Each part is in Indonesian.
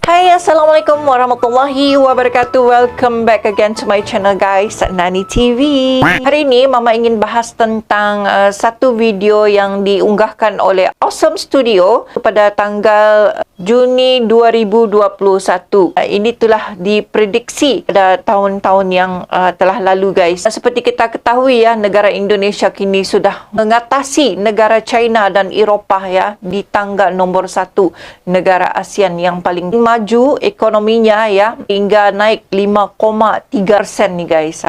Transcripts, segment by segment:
Hai, Assalamualaikum warahmatullahi wabarakatuh. Welcome back again to my channel guys, Nani TV. Hari ini Mama ingin bahas tentang satu video yang diunggahkan oleh Awesome Studio pada tanggal Juni 2021. Ini telah diprediksi pada tahun-tahun yang telah lalu guys. Seperti kita ketahui ya, negara Indonesia kini sudah mengatasi negara China dan Eropah ya di tangga nombor 1 negara ASEAN yang paling maju ekonominya ya, hingga naik 5,3% nih guys.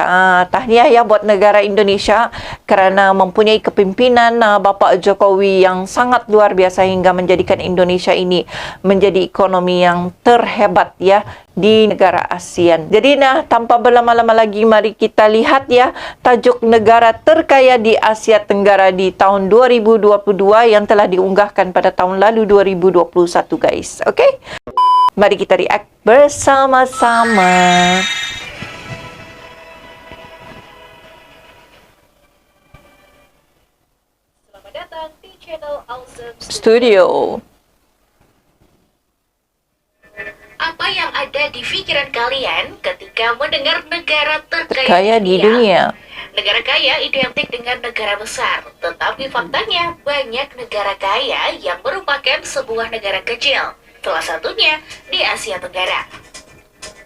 Tahniah ya buat negara Indonesia kerana mempunyai kepimpinan Bapak Jokowi yang sangat luar biasa hingga menjadikan Indonesia ini menjadi ekonomi yang terhebat ya di negara ASEAN. Jadi tanpa berlama-lama lagi, mari kita lihat ya tajuk negara terkaya di Asia Tenggara di tahun 2022 yang telah diunggahkan pada tahun lalu 2021 guys. Okey? Mari kita react bersama-sama. Selamat datang di channel Awesome Studio. Apa yang ada di pikiran kalian ketika mendengar negara Terkaya di dunia. Negara kaya identik dengan negara besar, tetapi faktanya banyak negara kaya yang merupakan sebuah negara kecil, salah satunya di Asia Tenggara.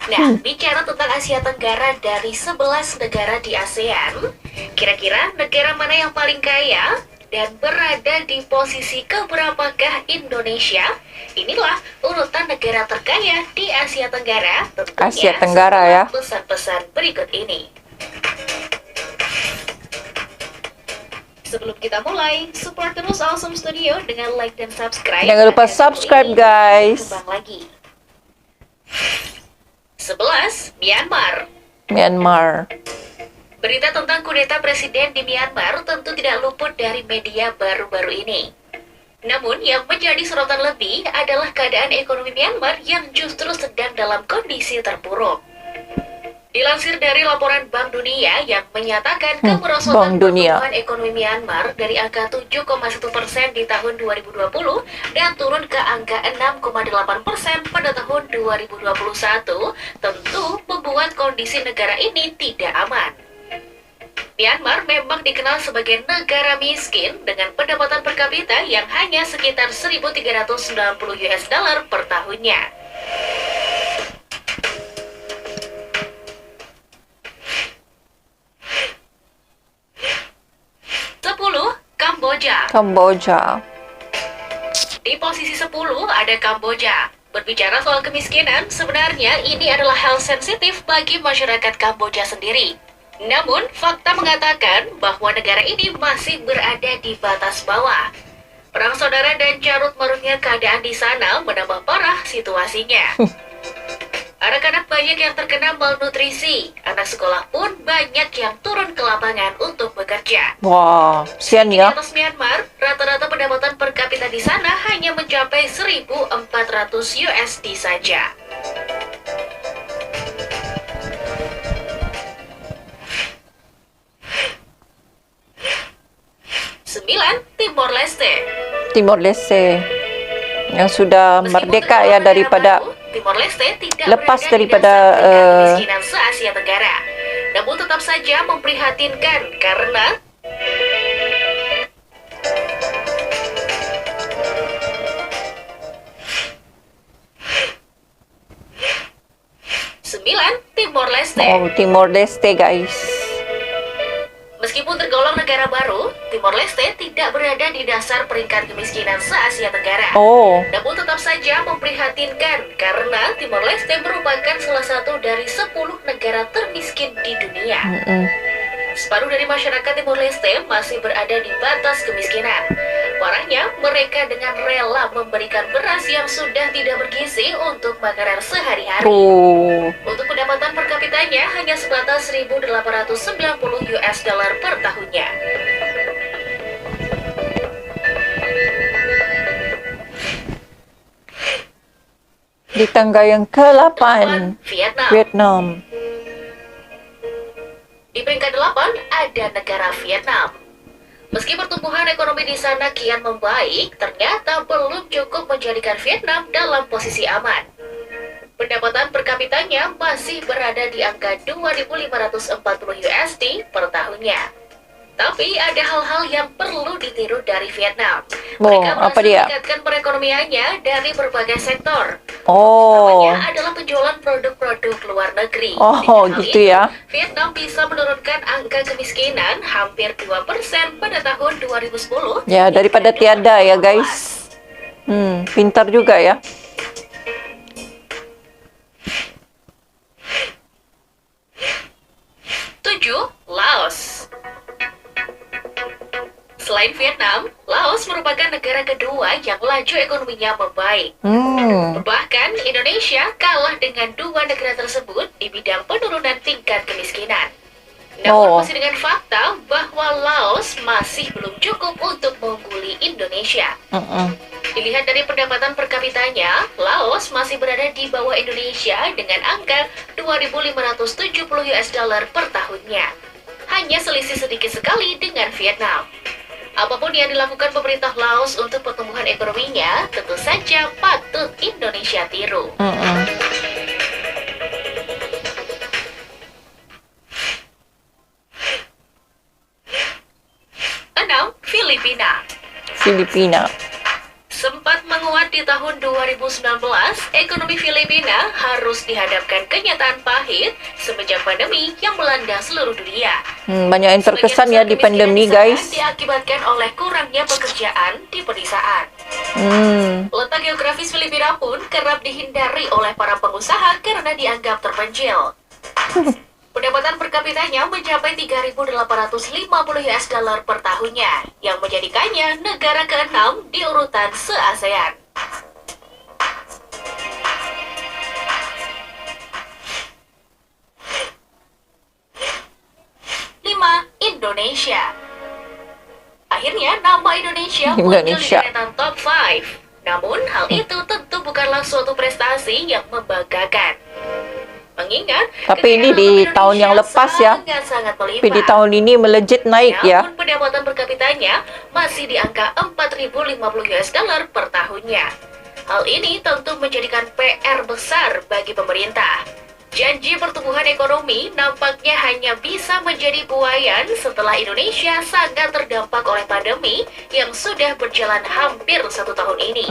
Nah, bicara tentang Asia Tenggara, dari 11 negara di ASEAN, kira-kira negara mana yang paling kaya dan berada di posisi keberapakah Indonesia? Inilah urutan negara terkaya di Asia Tenggara. Tentunya Asia Tenggara ya. Pesan-pesan berikut ini. Sebelum kita mulai, support terus Awesome Studio dengan like dan subscribe. Jangan lupa agar subscribe, ini guys. berkembang lagi. 11. Myanmar. Berita tentang kudeta presiden di Myanmar tentu tidak luput dari media baru-baru ini. Namun, yang menjadi sorotan lebih adalah keadaan ekonomi Myanmar yang justru sedang dalam kondisi terpuruk. Dilansir dari laporan Bank Dunia yang menyatakan kemerosotan pertumbuhan ekonomi Myanmar dari angka 7,1% di tahun 2020 dan turun ke angka 6,8% pada tahun 2021 tentu membuat kondisi negara ini tidak aman. Myanmar memang dikenal sebagai negara miskin dengan pendapatan per kapita yang hanya sekitar 1.390 US dollar per tahunnya. Kamboja. Di posisi 10 ada Kamboja. Berbicara soal kemiskinan, sebenarnya ini adalah hal sensitif bagi masyarakat Kamboja sendiri. Namun, fakta mengatakan bahwa negara ini masih berada di batas bawah. Perang saudara dan carut-marutnya keadaan di sana menambah parah situasinya. Anak-anak banyak yang terkena malnutrisi. Anak sekolah pun banyak yang turun ke lapangan untuk bekerja. Wah, sian Di ya. atas Myanmar, rata-rata pendapatan per kapita di sana hanya mencapai 1.400 USD saja. Timor Leste. Timor Leste yang sudah merdeka ya daripada Timor Leste tidak lepas berada daripada di dasar peringkat kemiskinan se-Asia Tenggara. Namun tetap saja memprihatinkan karena Timor Leste. Oh, Timor Leste guys. Meskipun tergolong negara baru, Timor Leste tidak berada di dasar peringkat kemiskinan se-Asia Tenggara. Oh, Namun tetap saja memprihatinkan karena Timor Leste merupakan salah satu dari 10 negara termiskin di dunia. Separuh dari masyarakat Timor Leste masih berada di batas kemiskinan. Parahnya, mereka dengan rela memberikan beras yang sudah tidak bergizi untuk makanan sehari-hari. Untuk pendapatan per kapitanya hanya sebatas 1.890 US dollar per tahunnya. di tangga yang ke-8, Vietnam. Di peringkat 8 ada negara Vietnam. Meski pertumbuhan ekonomi di sana kian membaik, ternyata belum cukup menjadikan Vietnam dalam posisi aman. Pendapatan per kapitanya masih berada di angka 2.540 USD per tahunnya. Tapi ada hal-hal yang perlu ditiru dari Vietnam. Mereka apa berhasil dia? meningkatkan perekonomiannya dari berbagai sektor. Oh, Namanya adalah penjualan produk-produk luar negeri. oh Dengan hal gitu itu, ya. Vietnam bisa menurunkan angka kemiskinan hampir 2% pada tahun 2010. Ya, daripada hingga tiada ya 2018. guys. Pintar juga ya. Tujuh, Laos. Selain Vietnam, Laos merupakan negara kedua yang laju ekonominya membaik. Bahkan Indonesia kalah dengan dua negara tersebut di bidang penurunan tingkat kemiskinan. Namun masih dengan fakta bahwa Laos masih belum cukup untuk mengungguli Indonesia. Dilihat dari pendapatan per kapitanya, Laos masih berada di bawah Indonesia dengan angka 2.570 US dollar per tahunnya. Hanya selisih sedikit sekali dengan Vietnam. Apapun yang dilakukan pemerintah Laos untuk pertumbuhan ekonominya, tentu saja patut Indonesia tiru. 6. Filipina. Filipina. Sempat menguat di tahun 2019, ekonomi Filipina harus dihadapkan kenyataan pahit semenjak pandemi yang melanda seluruh dunia. Banyak yang terkesan ya di Sebagian besar pandemi kemiskinan di guys. sana diakibatkan oleh kurangnya pekerjaan di pedesaan. Letak geografis Filipina pun kerap dihindari oleh para pengusaha karena dianggap terpencil. Pendapatan per kapitanya mencapai 3.850 US dollar per tahunnya, yang menjadikannya negara ke-6 di urutan se-ASEAN. 5. Indonesia. Akhirnya nama Indonesia muncul di deretan top 5. Namun hal itu tentu bukanlah suatu prestasi yang membanggakan. Mengingat, tapi ini di tahun yang lepas ya. Tapi di tahun ini melejit naik ya. Namun pendapatan per kapitanya masih di angka 4.050 US dollar per tahunnya. Hal ini tentu menjadikan PR besar bagi pemerintah. Janji pertumbuhan ekonomi nampaknya hanya bisa menjadi buayan setelah Indonesia sangat terdampak oleh pandemi yang sudah berjalan hampir 1 tahun ini.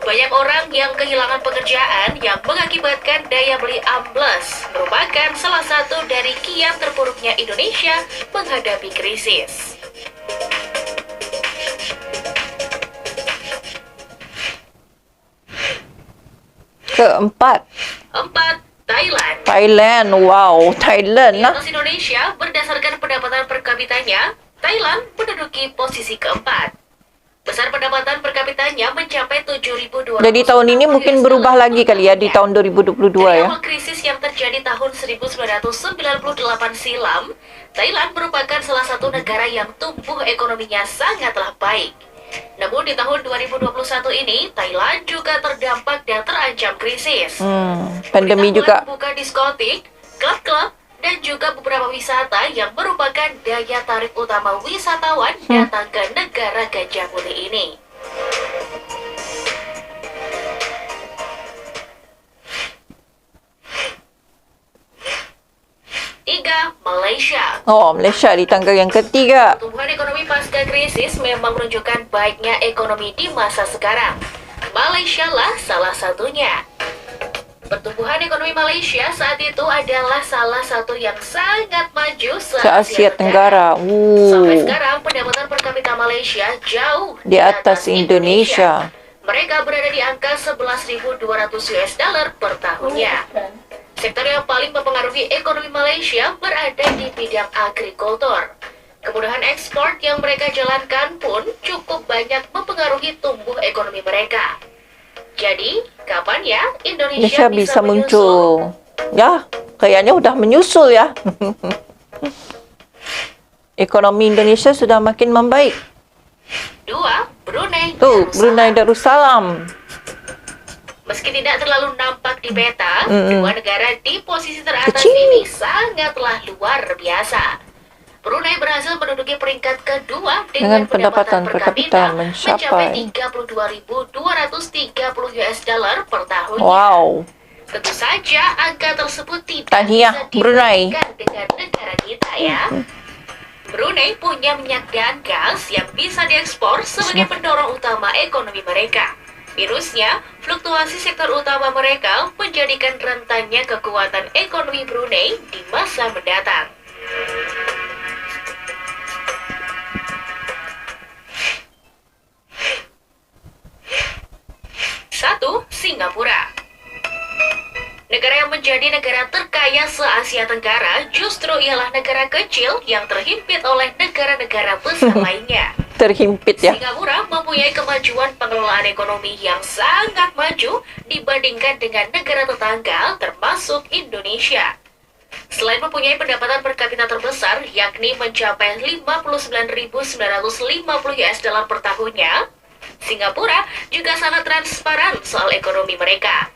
Banyak orang yang kehilangan pekerjaan yang mengakibatkan daya beli ambles merupakan salah satu dari kiat terpuruknya Indonesia menghadapi krisis. Keempat. 4. Thailand. Thailand, wow, Thailand Di lah. atas Indonesia, berdasarkan pendapatan per kapitanya, Thailand menduduki posisi keempat. Besar pendapatan per kapitanya mencapai 7.200. Jadi tahun ini mungkin berubah lagi kali ya di tahun 2022 Dari ya. awal krisis yang terjadi tahun 1998 silam, Thailand merupakan salah satu negara yang tumbuh ekonominya sangatlah baik. Namun di tahun 2021 ini, Thailand juga terdampak dan terancam krisis. Pandemi juga. Membuka diskotik, klub-klub, dan juga beberapa wisata yang merupakan daya tarik utama wisatawan datang ke negara Gajah Putih ini. Tiga, Malaysia. Oh, Malaysia di tangga yang ketiga. Pertumbuhan ekonomi pasca krisis memang menunjukkan baiknya ekonomi di masa sekarang. Malaysia lah salah satunya. Pertumbuhan ekonomi Malaysia saat itu adalah salah satu yang sangat maju Se-Asia Tenggara. Sampai sekarang pendapatan per kapita Malaysia jauh Di atas Indonesia. Mereka berada di angka 11.200 US dollar per tahunnya. Sektor yang paling mempengaruhi ekonomi Malaysia berada di bidang agrikultur. Kemudahan ekspor yang mereka jalankan pun cukup banyak mempengaruhi tumbuh ekonomi mereka. Jadi, kapan ya Indonesia bisa muncul? Ya, kayaknya udah menyusul ya. Ekonomi Indonesia sudah makin membaik. 2. Brunei Tuh, Darussalam. Brunei Darussalam. Meski tidak terlalu nampak di peta, dua negara di posisi teratas Kecil. ini sangatlah luar biasa. Brunei berhasil menduduki peringkat kedua dengan pendapatan per kapita mencapai 32.230 US dollar per tahunnya. Wow. Tentu saja angka tersebut tidak Tahniah, bisa Brunei. dibandingkan dengan negara kita ya. Brunei punya minyak dan gas yang bisa diekspor sebagai pendorong utama ekonomi mereka. Minusnya, fluktuasi sektor utama mereka menjadikan rentannya kekuatan ekonomi Brunei di masa mendatang. Satu, Singapura. Negara yang menjadi negara terkaya se-Asia Tenggara justru ialah negara kecil yang terhimpit oleh negara-negara besar lainnya. Terhimpit ya. Singapura mempunyai kemajuan pengelolaan ekonomi yang sangat maju dibandingkan dengan negara tetangga termasuk Indonesia. Selain mempunyai pendapatan per kapita terbesar yakni mencapai 59.950 US dollar per tahunnya, Singapura juga sangat transparan soal ekonomi mereka.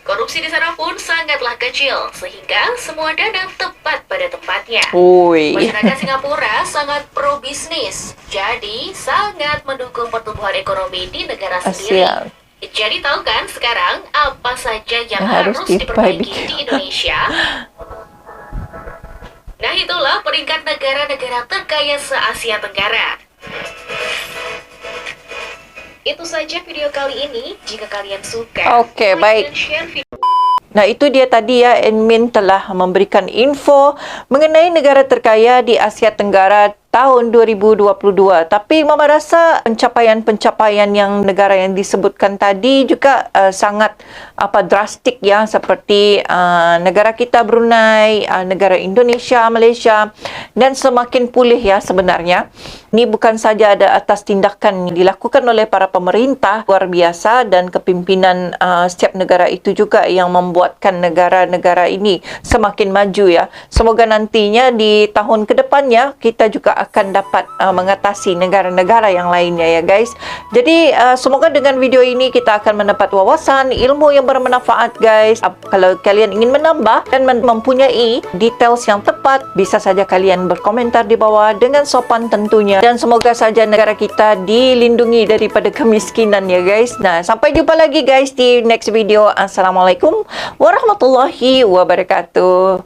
Korupsi di sana pun sangatlah kecil, sehingga semua dana tepat pada tempatnya. Ui. Masyarakat Singapura sangat pro bisnis, jadi sangat mendukung pertumbuhan ekonomi di negara sendiri. Asia. Jadi tahu kan sekarang apa saja yang Harus harus diperbaiki diperbaiki. di Indonesia? Nah itulah peringkat negara-negara terkaya se-Asia Tenggara. Itu saja video kali ini. Jika kalian suka, Oke, like baik. dan share video. Nah, itu dia tadi ya, admin telah memberikan info mengenai negara terkaya di Asia Tenggara tahun 2022. Tapi Mama rasa pencapaian-pencapaian yang negara yang disebutkan tadi juga sangat drastik ya, seperti negara kita Brunei, negara Indonesia, Malaysia, dan semakin pulih ya sebenarnya. Ini bukan saja ada atas tindakan yang dilakukan oleh para pemerintah luar biasa dan kepimpinan setiap negara itu juga yang membuatkan negara-negara ini semakin maju ya. Semoga nantinya di tahun kedepannya kita juga akan dapat mengatasi negara-negara yang lainnya ya guys. Jadi semoga dengan video ini kita akan mendapat wawasan, ilmu yang bermanfaat guys. Kalau kalian ingin menambah dan mempunyai details yang tepat, bisa saja kalian berkomentar di bawah dengan sopan tentunya. Dan semoga saja negara kita dilindungi daripada kemiskinan ya guys. Nah, sampai jumpa lagi guys di next video. Assalamualaikum warahmatullahi wabarakatuh.